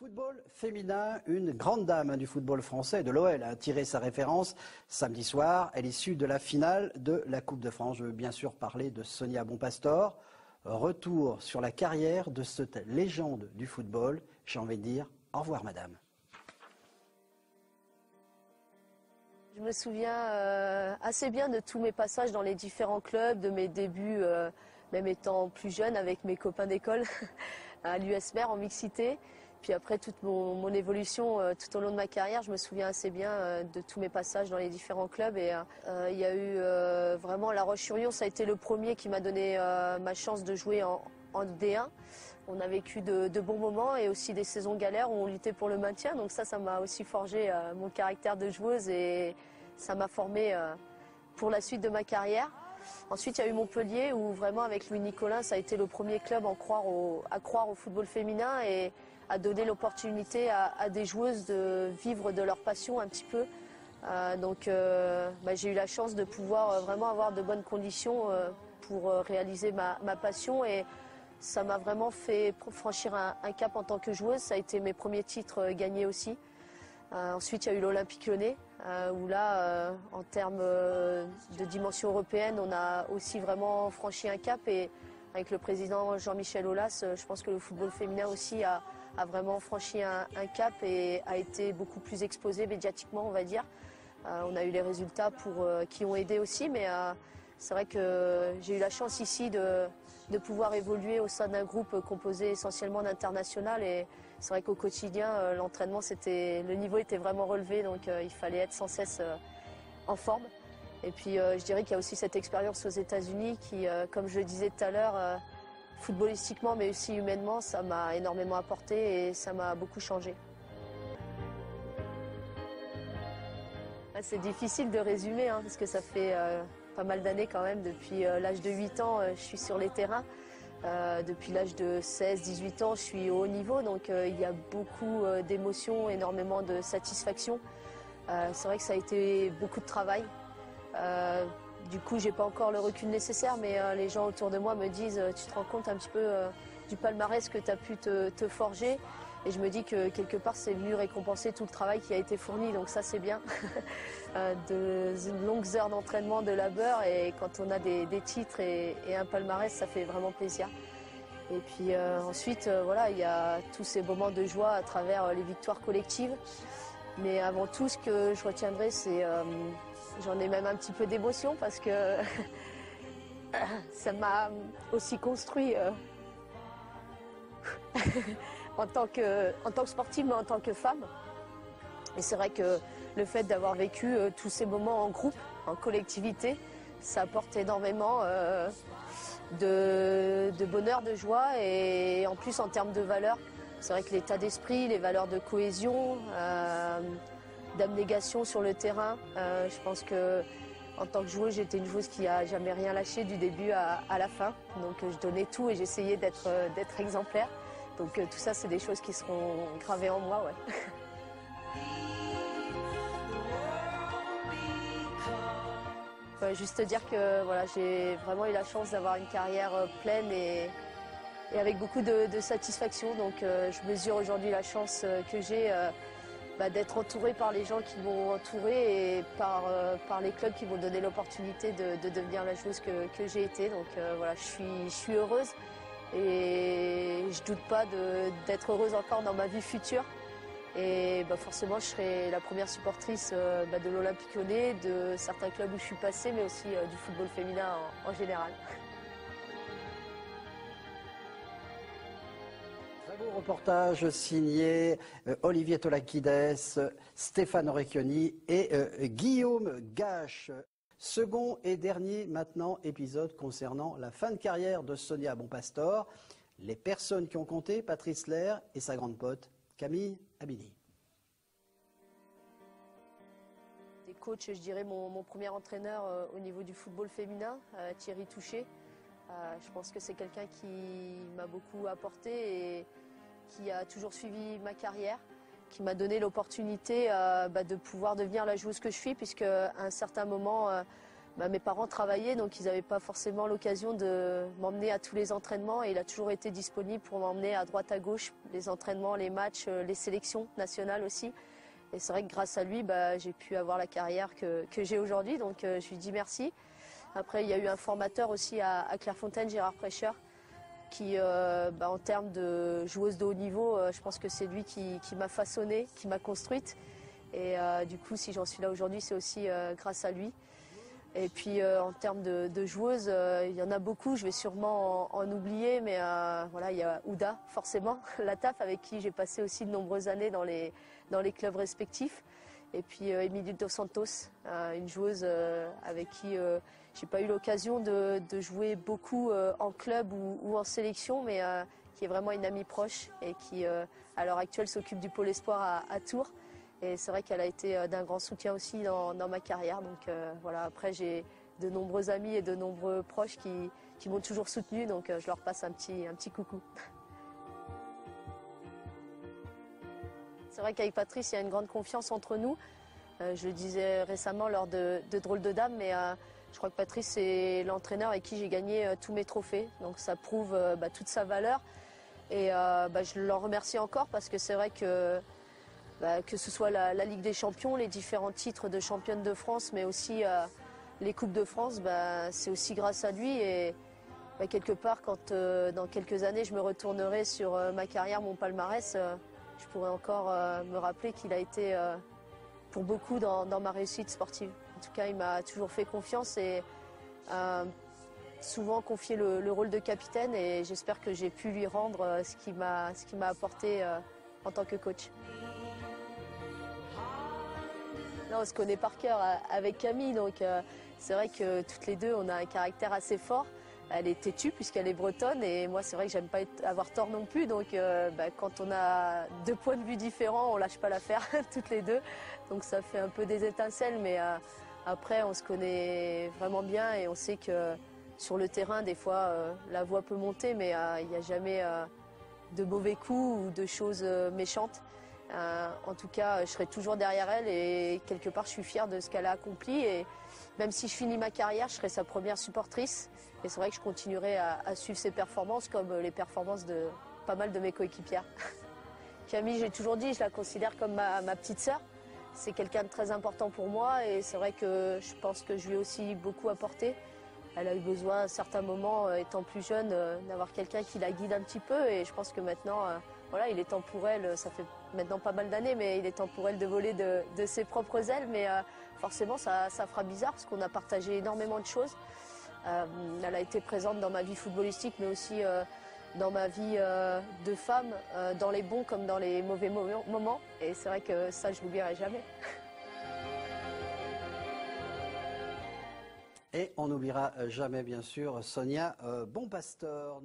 Football féminin, une grande dame du football français, de l'OL, a tiré sa référence samedi soir à l'issue de la finale de la Coupe de France. Je veux bien sûr parler de Sonia Bonpastor. Retour sur la carrière de cette légende du football. J'ai envie de dire au revoir madame. Je me souviens assez bien de tous mes passages dans les différents clubs, de mes débuts, même étant plus jeune avec mes copains d'école à l'USMER en mixité. Puis après toute mon évolution tout au long de ma carrière, je me souviens assez bien de tous mes passages dans les différents clubs. Et il y a eu vraiment La Roche-sur-Yon, ça a été le premier qui m'a donné ma chance de jouer en D1. On a vécu de bons moments et aussi des saisons galères où on luttait pour le maintien. Donc ça m'a aussi forgé mon caractère de joueuse et ça m'a formé pour la suite de ma carrière. Ensuite, il y a eu Montpellier où vraiment avec Louis Nicolin, ça a été le premier club à croire au football féminin et à donner l'opportunité à des joueuses de vivre de leur passion un petit peu. J'ai eu la chance de pouvoir vraiment avoir de bonnes conditions pour réaliser ma passion et ça m'a vraiment fait franchir un cap en tant que joueuse. Ça a été mes premiers titres gagnés aussi. Ensuite, il y a eu l'Olympique Lyonnais, où là, en termes de dimension européenne, on a aussi vraiment franchi un cap. Et avec le président Jean-Michel Aulas, je pense que le football féminin aussi a vraiment franchi un cap et a été beaucoup plus exposé médiatiquement, on va dire. On a eu les résultats qui ont aidé aussi, mais c'est vrai que j'ai eu la chance ici de pouvoir évoluer au sein d'un groupe composé essentiellement d'internationales. Et c'est vrai qu'au quotidien, l'entraînement, le niveau était vraiment relevé, donc il fallait être sans cesse en forme. Et puis je dirais qu'il y a aussi cette expérience aux États-Unis qui, comme je le disais tout à l'heure, footballistiquement mais aussi humainement, ça m'a énormément apporté et ça m'a beaucoup changé. C'est difficile de résumer parce que ça fait pas mal d'années quand même. Depuis l'âge de 8 ans, je suis sur les terrains. Depuis l'âge de 16-18 ans, je suis au haut niveau. Donc il y a beaucoup d'émotions, énormément de satisfaction. C'est vrai que ça a été beaucoup de travail. Du coup, j'ai pas encore le recul nécessaire, mais les gens autour de moi me disent tu te rends compte un petit peu du palmarès que tu as pu te forger. Et je me dis que quelque part, c'est venu récompenser tout le travail qui a été fourni, donc ça c'est bien. De longues heures d'entraînement, de labeur, et quand on a des titres et un palmarès, ça fait vraiment plaisir. Et puis ensuite, voilà, il y a tous ces moments de joie à travers les victoires collectives. Mais avant tout, ce que je retiendrai, c'est j'en ai même un petit peu d'émotion parce que ça m'a aussi construit en tant que sportive, mais en tant que femme. Et c'est vrai que le fait d'avoir vécu tous ces moments en groupe, en collectivité, ça apporte énormément de bonheur, de joie et en plus en termes de valeurs. C'est vrai que l'état d'esprit, les valeurs de cohésion, d'abnégation sur le terrain, je pense que en tant que joueuse, j'étais une joueuse qui n'a jamais rien lâché du début à la fin. Donc je donnais tout et j'essayais d'être exemplaire. Donc tout ça, c'est des choses qui seront gravées en moi. Ouais. Juste dire que voilà, j'ai vraiment eu la chance d'avoir une carrière pleine et avec beaucoup de satisfaction. Donc je mesure aujourd'hui la chance que j'ai d'être entourée par les gens qui m'ont entourée et par les clubs qui m'ont donné l'opportunité de devenir la joueuse que j'ai été. Donc voilà, je suis heureuse et je doute pas d'être heureuse encore dans ma vie future. Et forcément, je serai la première supportrice de l'Olympique Lyonnais, de certains clubs où je suis passée, mais aussi du football féminin en général. Très beau reportage signé Olivier Tolakides, Stéphane Orecchioni et Guillaume Gache. Second et dernier maintenant épisode concernant la fin de carrière de Sonia Bonpastor. Les personnes qui ont compté, Patrice Lair et sa grande pote Camille Abidi. Des coachs, je dirais mon premier entraîneur au niveau du football féminin, Thierry Touché. Je pense que c'est quelqu'un qui m'a beaucoup apporté et qui a toujours suivi ma carrière, qui m'a donné l'opportunité de pouvoir devenir la joueuse que je suis, puisque à un certain moment, mes parents travaillaient, donc ils n'avaient pas forcément l'occasion de m'emmener à tous les entraînements. Et il a toujours été disponible pour m'emmener à droite à gauche, les entraînements, les matchs, les sélections nationales aussi. Et c'est vrai que grâce à lui, j'ai pu avoir la carrière que j'ai aujourd'hui, donc je lui dis merci. Après, il y a eu un formateur aussi à Clairefontaine, Gérard Prêcheur, qui, en termes de joueuse de haut niveau, je pense que c'est lui qui m'a façonnée, qui m'a construite. Et du coup, si j'en suis là aujourd'hui, c'est aussi grâce à lui. Et puis en termes de joueuses, il y en a beaucoup, je vais sûrement en oublier, mais voilà, il y a Ouda, forcément, la TAF, avec qui j'ai passé aussi de nombreuses années dans les clubs respectifs. Et puis Emilie Dos Santos, une joueuse avec qui j'ai pas eu l'occasion de jouer beaucoup en club ou en sélection, mais qui est vraiment une amie proche et qui, à l'heure actuelle, s'occupe du pôle espoir à Tours. Et c'est vrai qu'elle a été d'un grand soutien aussi dans ma carrière. Donc voilà, après j'ai de nombreux amis et de nombreux proches qui m'ont toujours soutenu, donc je leur passe un petit coucou. C'est vrai qu'avec Patrice, il y a une grande confiance entre nous. Je le disais récemment lors de Drôles de Dames, mais je crois que Patrice c'est l'entraîneur avec qui j'ai gagné tous mes trophées. Donc ça prouve toute sa valeur. Et je l'en remercie encore parce que c'est vrai que ce soit la Ligue des Champions, les différents titres de championne de France, mais aussi les Coupes de France, c'est aussi grâce à lui. Et quelque part, quand dans quelques années, je me retournerai sur ma carrière, mon palmarès, je pourrais encore me rappeler qu'il a été pour beaucoup dans ma réussite sportive. En tout cas, il m'a toujours fait confiance et souvent confié le rôle de capitaine. Et j'espère que j'ai pu lui rendre ce qu'il m'a apporté en tant que coach. Là, on se connaît par cœur avec Camille, donc c'est vrai que toutes les deux, on a un caractère assez fort. Elle est têtue puisqu'elle est bretonne et moi, c'est vrai que j'aime pas avoir tort non plus. Donc quand on a deux points de vue différents, on lâche pas l'affaire toutes les deux. Donc ça fait un peu des étincelles, mais après, on se connaît vraiment bien et on sait que sur le terrain, des fois, la voix peut monter, mais il n'y a jamais de mauvais coups ou de choses méchantes. En tout cas, je serai toujours derrière elle et quelque part, je suis fière de ce qu'elle a accompli. Et même si je finis ma carrière, je serai sa première supportrice. Et c'est vrai que je continuerai à suivre ses performances comme les performances de pas mal de mes coéquipières. Camille, j'ai toujours dit, je la considère comme ma petite sœur. C'est quelqu'un de très important pour moi et c'est vrai que je pense que je lui ai aussi beaucoup apporté. Elle a eu besoin à certains moments, étant plus jeune, d'avoir quelqu'un qui la guide un petit peu. Et je pense que maintenant, voilà, il est temps pour elle, ça fait maintenant pas mal d'années, mais il est temps pour elle de voler de ses propres ailes. Mais forcément, ça fera bizarre parce qu'on a partagé énormément de choses. Elle a été présente dans ma vie footballistique, mais aussi dans ma vie de femme, dans les bons comme dans les mauvais moments. Et c'est vrai que ça, je l'oublierai jamais. Et on n'oubliera jamais, bien sûr, Sonia Bonpastor.